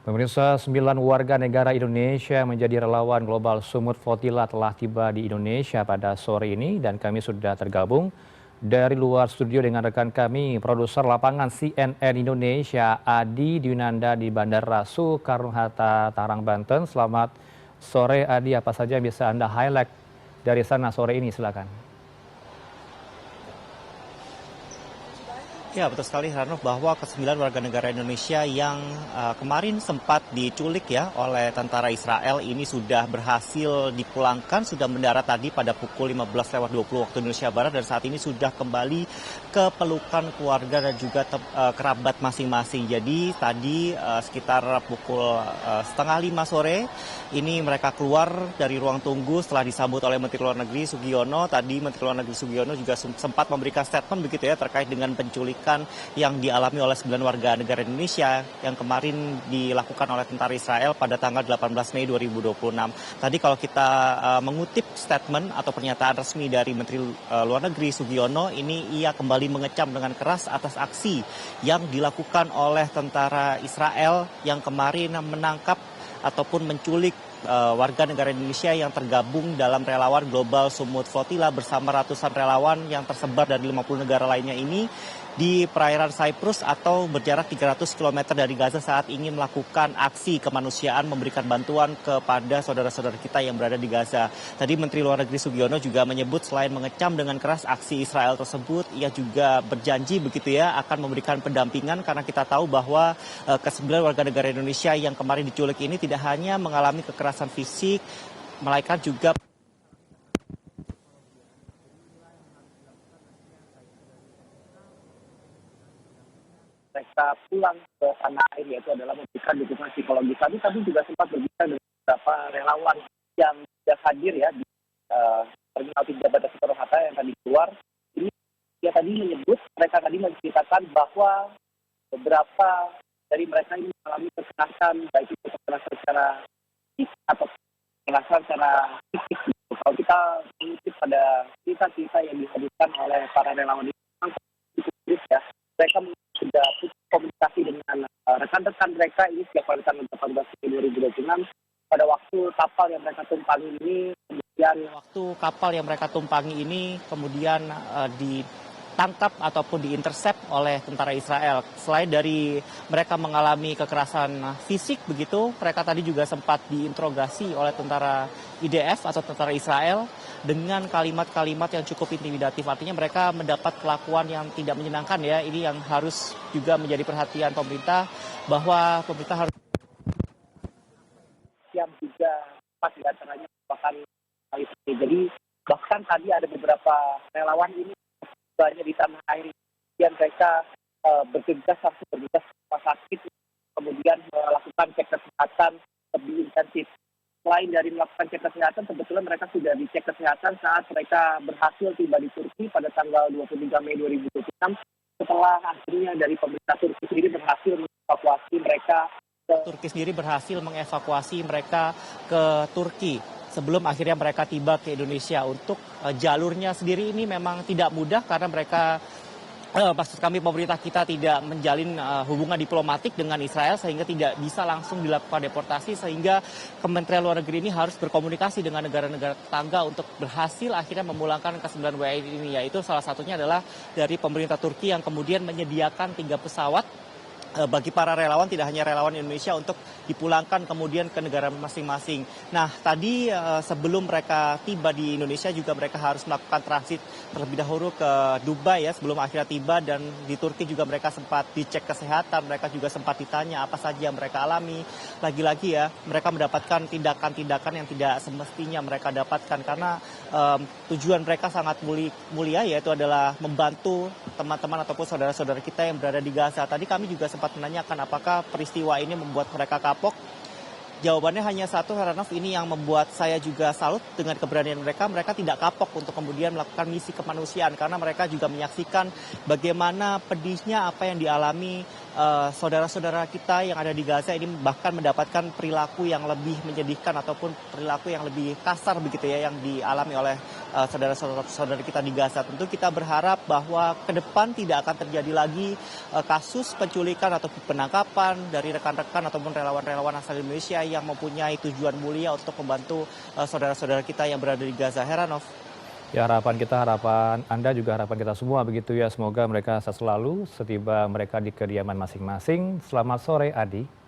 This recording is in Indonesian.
Pemirsa, 9 warga negara Indonesia menjadi relawan Global Sumut Fotila telah tiba di Indonesia pada sore ini dan kami sudah tergabung dari luar studio dengan rekan kami, produser lapangan CNN Indonesia, Adi Dwinanda di Bandara Soekarno-Hatta, Tangerang, Banten. Selamat sore Adi, apa saja yang bisa Anda highlight dari sana sore ini, silakan. Ya, betul sekali Heranov, bahwa ke-9 warga negara Indonesia yang kemarin sempat diculik ya oleh tentara Israel ini sudah berhasil dipulangkan, sudah mendarat tadi pada pukul 15.20 waktu Indonesia Barat dan saat ini sudah kembali ke pelukan keluarga dan juga kerabat masing-masing. Jadi tadi sekitar pukul setengah 5 sore ini mereka keluar dari ruang tunggu setelah disambut oleh Menteri Luar Negeri Sugiono. Tadi Menteri Luar Negeri Sugiono juga sempat memberikan statement begitu ya terkait dengan penculikan yang dialami oleh 9 warga negara Indonesia yang kemarin dilakukan oleh tentara Israel pada tanggal 18 Mei 2026. Tadi kalau kita mengutip statement atau pernyataan resmi dari Menteri Luar Negeri Sugiono, ini ia kembali mengecam dengan keras atas aksi yang dilakukan oleh tentara Israel yang kemarin menangkap ataupun menculik warga negara Indonesia yang tergabung dalam relawan Global Sumut Flotilla bersama ratusan relawan yang tersebar dari 50 negara lainnya ini di perairan Cyprus atau berjarak 300 km dari Gaza saat ingin melakukan aksi kemanusiaan memberikan bantuan kepada saudara-saudara kita yang berada di Gaza. Tadi Menteri Luar Negeri Sugiono juga menyebut selain mengecam dengan keras aksi Israel tersebut, ia juga berjanji begitu ya akan memberikan pendampingan karena kita tahu bahwa ke-9 warga negara Indonesia yang kemarin diculik ini tidak hanya mengalami kekerasan fisik, melainkan juga mereka pulang ke tanah air, yaitu adalah memberikan dukungan psikologis. Tadi juga sempat berbicara dengan beberapa relawan yang sudah hadir ya di Terminal 3 Bandara Soekarno-Hatta yang tadi keluar. Ini dia tadi menyebut, mereka tadi menceritakan bahwa beberapa dari mereka ini mengalami kekerasan, baik itu kekerasan secara fisik atau kekerasan secara psikis. Kalau kita mengutip pada cerita-cerita yang dihadirkan oleh para relawan ini, memang cukup sulit ya. Mereka sudah putus komunikasi dengan rekan-rekan mereka ini sejak pada tanggal 18 Mei 2026 pada waktu kapal yang mereka tumpangi ini kemudian ditangkap ataupun diintersep oleh tentara Israel. Selain dari mereka mengalami kekerasan fisik begitu, mereka tadi juga sempat diinterogasi oleh tentara IDF atau tentara Israel dengan kalimat-kalimat yang cukup intimidatif. Artinya mereka mendapat perlakuan yang tidak menyenangkan ya. Ini yang harus juga menjadi perhatian pemerintah, bahwa pemerintah harus yang juga pas diantaranya bahkan jadi bahkan tadi ada beberapa relawan ini banyak di tanah air yang mereka bergegas langsung bergegas ke rumah sakit, kemudian melakukan cek kesehatan lebih intensif. Selain dari melakukan cek kesehatan, sebetulnya mereka sudah dicek kesehatan saat mereka berhasil tiba di Turki pada tanggal 23 Mei 2026 setelah akhirnya dari pemerintah Turki sendiri berhasil mengevakuasi mereka ke Turki sebelum akhirnya mereka tiba ke Indonesia. Untuk jalurnya sendiri ini memang tidak mudah karena mereka maksud kami pemerintah kita tidak menjalin hubungan diplomatik dengan Israel sehingga tidak bisa langsung dilakukan deportasi, sehingga Kementerian Luar Negeri ini harus berkomunikasi dengan negara-negara tetangga untuk berhasil akhirnya memulangkan ke-9 WNI ini, yaitu salah satunya adalah dari pemerintah Turki yang kemudian menyediakan 3 pesawat bagi para relawan, tidak hanya relawan Indonesia, untuk dipulangkan kemudian ke negara masing-masing. Nah, tadi sebelum mereka tiba di Indonesia juga mereka harus melakukan transit terlebih dahulu ke Dubai ya sebelum akhirnya tiba, dan di Turki juga mereka sempat dicek kesehatan, mereka juga sempat ditanya apa saja yang mereka alami. Lagi-lagi ya, mereka mendapatkan tindakan-tindakan yang tidak semestinya mereka dapatkan karena tujuan mereka sangat mulia, yaitu adalah membantu teman-teman ataupun saudara-saudara kita yang berada di Gaza. Tadi kami juga sempat menanyakan apakah peristiwa ini membuat mereka kapok. Jawabannya hanya satu, Heranov, ini yang membuat saya juga salut dengan keberanian mereka. Mereka tidak kapok untuk kemudian melakukan misi kemanusiaan karena mereka juga menyaksikan bagaimana pedihnya apa yang dialami saudara-saudara kita yang ada di Gaza ini bahkan mendapatkan perilaku yang lebih menyedihkan ataupun perilaku yang lebih kasar begitu ya yang dialami oleh saudara-saudara kita di Gaza. Tentu kita berharap bahwa ke depan tidak akan terjadi lagi kasus penculikan ataupun penangkapan dari rekan-rekan ataupun relawan-relawan asal Indonesia yang mempunyai tujuan mulia untuk membantu saudara-saudara kita yang berada di Gaza. Heranov. Ya, harapan kita, harapan Anda juga harapan kita semua begitu ya. Semoga mereka sehat selalu setiba mereka di kediaman masing-masing. Selamat sore, Adi.